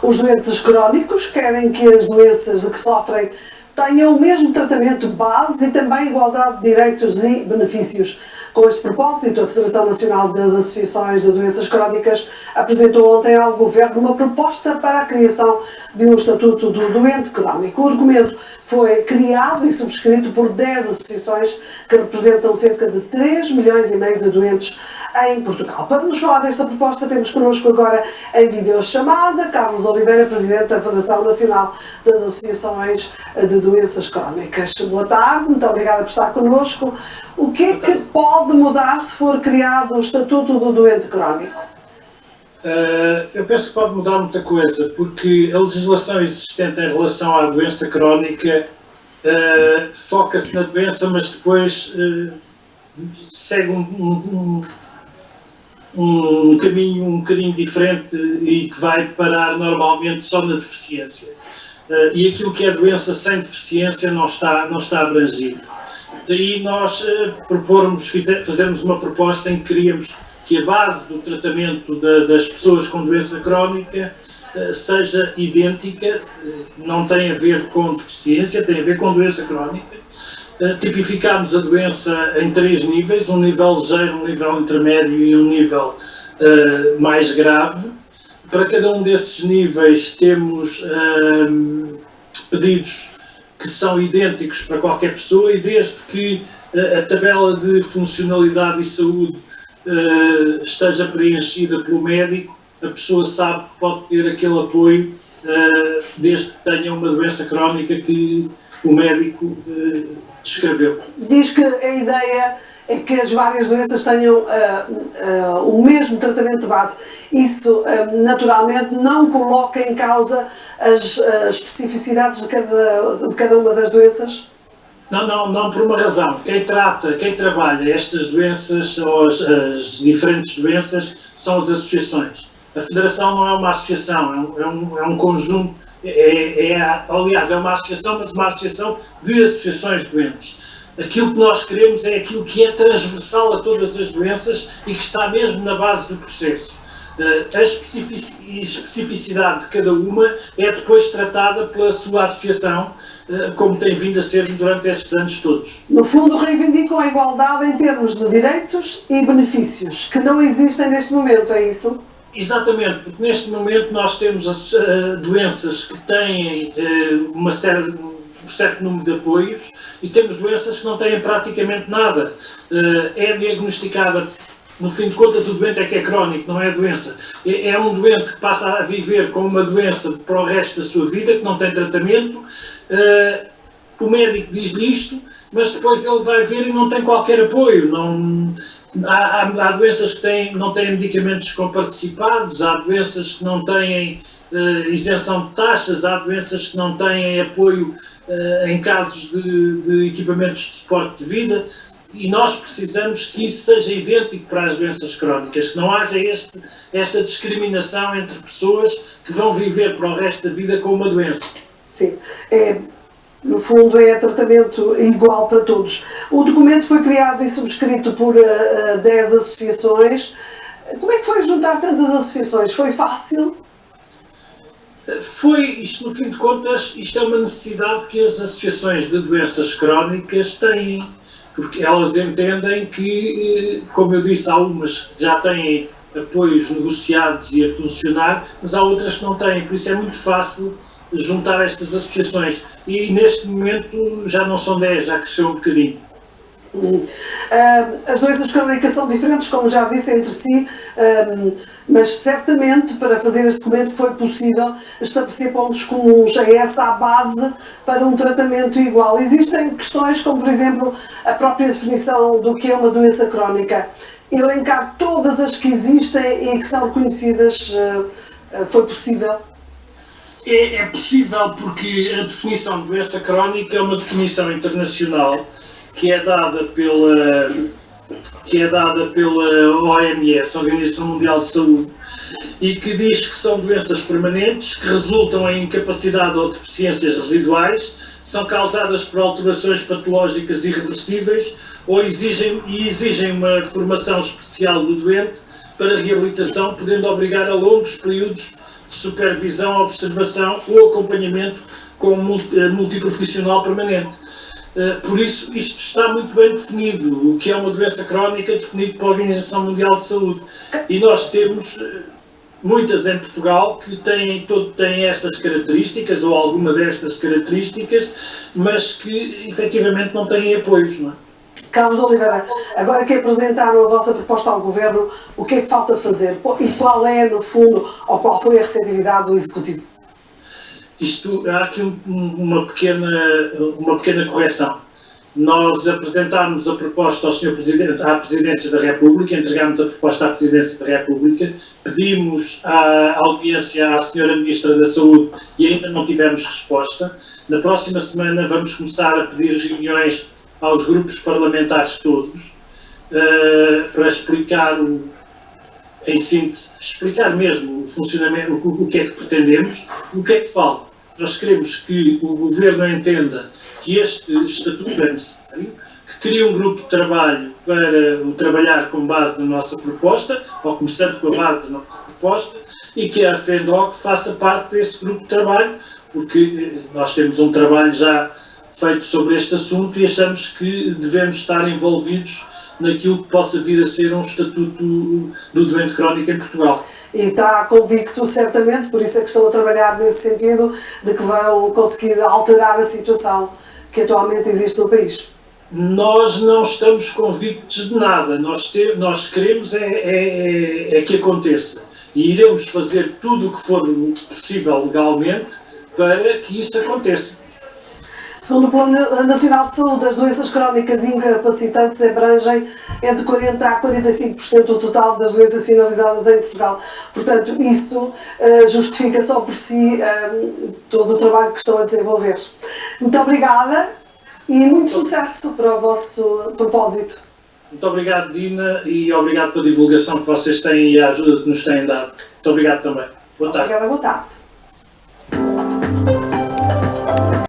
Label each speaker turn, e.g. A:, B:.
A: Os doentes crónicos querem que as doenças de que sofrem tenham o mesmo tratamento base e também igualdade de direitos e benefícios. Com este propósito, a Federação Nacional das Associações de Doenças Crónicas apresentou ontem ao Governo uma proposta para a criação de um Estatuto do Doente Crónico. O documento foi criado e subscrito por 10 associações que representam cerca de 3,5 milhões de doentes em Portugal. Para nos falar desta proposta, temos connosco agora em videochamada Carlos Oliveira, Presidente da Federação Nacional das Associações de Doenças Crónicas. Boa tarde, muito obrigada por estar connosco. O que é que pode mudar se for criado o Estatuto do Doente Crónico?
B: Eu penso que pode mudar muita coisa, porque a legislação existente em relação à doença crónica foca-se na doença, mas depois segue um caminho um bocadinho diferente e que vai parar normalmente só na deficiência. E aquilo que é doença sem deficiência não está abrangido. Daí nós fazermos uma proposta em que queríamos que a base do tratamento das pessoas com doença crónica seja idêntica, não tem a ver com deficiência, tem a ver com doença crónica. Tipificámos a doença em 3 níveis, um nível ligeiro, um nível intermédio e um nível mais grave. Para cada um desses níveis temos pedidos que são idênticos para qualquer pessoa e desde que a tabela de funcionalidade e saúde esteja preenchida pelo médico, a pessoa sabe que pode ter aquele apoio desde que tenha uma doença crónica que o médico descreveu.
A: Diz que a ideia é que as várias doenças tenham o mesmo tratamento de base. Isso, naturalmente, não coloca em causa as especificidades de cada uma das doenças?
B: Não, por uma razão. Quem trabalha estas doenças, ou as diferentes doenças, são as associações. A Federação não é uma associação, é um conjunto, aliás, é uma associação, mas uma associação de associações doentes. Aquilo que nós queremos é aquilo que é transversal a todas as doenças e que está mesmo na base do processo. A especificidade de cada uma é depois tratada pela sua associação, como tem vindo a ser durante estes anos todos.
A: No fundo, reivindicam a igualdade em termos de direitos e benefícios, que não existem neste momento, é isso?
B: Exatamente, porque neste momento nós temos doenças que têm um certo número de apoios e temos doenças que não têm praticamente nada. É diagnosticada, no fim de contas, o doente é que é crónico, não é a doença. É um doente que passa a viver com uma doença para o resto da sua vida, que não tem tratamento. O médico diz-lhe isto, mas depois ele vai ver e não tem qualquer apoio. Há doenças que não têm medicamentos comparticipados, há doenças que não têm isenção de taxas, há doenças que não têm apoio em casos de equipamentos de suporte de vida, e nós precisamos que isso seja idêntico para as doenças crónicas, que não haja esta discriminação entre pessoas que vão viver para o resto da vida com uma doença.
A: Sim, no fundo é tratamento igual para todos. O documento foi criado e subscrito por 10 associações. Como é que foi juntar tantas associações? Foi fácil?
B: Isto no fim de contas, isto é uma necessidade que as associações de doenças crónicas têm, porque elas entendem que, como eu disse, há umas que já têm apoios negociados e a funcionar, mas há outras que não têm, por isso é muito fácil juntar estas associações. E neste momento já não são 10, já cresceu um bocadinho.
A: As doenças crónicas são diferentes, como já disse, entre si, mas certamente para fazer este documento foi possível estabelecer pontos comuns, é essa a base para um tratamento igual. Existem questões como, por exemplo, a própria definição do que é uma doença crónica. Elencar todas as que existem e que são reconhecidas, foi possível?
B: É possível, porque a definição de doença crónica é uma definição internacional que é dada pela OMS, Organização Mundial de Saúde, e que diz que são doenças permanentes que resultam em incapacidade ou deficiências residuais, são causadas por alterações patológicas irreversíveis ou exigem uma formação especial do doente para reabilitação, podendo obrigar a longos períodos de supervisão, observação ou acompanhamento com multiprofissional permanente. Por isso, isto está muito bem definido, o que é uma doença crónica definido pela Organização Mundial de Saúde. E nós temos muitas em Portugal que têm estas características, ou alguma destas características, mas que efetivamente não têm apoios, não é?
A: Carlos Oliveira, agora que apresentaram a vossa proposta ao Governo, o que é que falta fazer? E qual é, no fundo, ou qual foi a receptividade do Executivo?
B: Há aqui uma pequena correção. Nós apresentámos a proposta ao Sr. Presidente, à Presidência da República, entregámos a proposta à Presidência da República, pedimos a audiência à Sra. Ministra da Saúde e ainda não tivemos resposta. Na próxima semana vamos começar a pedir reuniões aos grupos parlamentares todos para explicar, em síntese, explicar mesmo o funcionamento, o que é que pretendemos, o que é que falta. Nós queremos que o Governo entenda que este estatuto é necessário, que crie um grupo de trabalho para o trabalhar com base na nossa proposta, ou começando com a base da nossa proposta, e que a FENDOC faça parte desse grupo de trabalho, porque nós temos um trabalho já feito sobre este assunto e achamos que devemos estar envolvidos naquilo que possa vir a ser um estatuto do doente crónico em Portugal.
A: E está convicto, certamente, por isso é que estão a trabalhar nesse sentido, de que vão conseguir alterar a situação que atualmente existe no país.
B: Nós não estamos convictos de nada, nós queremos é que aconteça e iremos fazer tudo o que for possível legalmente para que isso aconteça.
A: Segundo o Plano Nacional de Saúde, as doenças crónicas incapacitantes abrangem entre 40% a 45% do total das doenças sinalizadas em Portugal. Portanto, isso justifica só por si todo o trabalho que estão a desenvolver. Muito obrigada e muito sucesso para o vosso propósito.
B: Muito obrigado, Dina, e obrigado pela divulgação que vocês têm e a ajuda que nos têm dado. Muito obrigado também. Boa tarde.
A: Obrigada, boa tarde.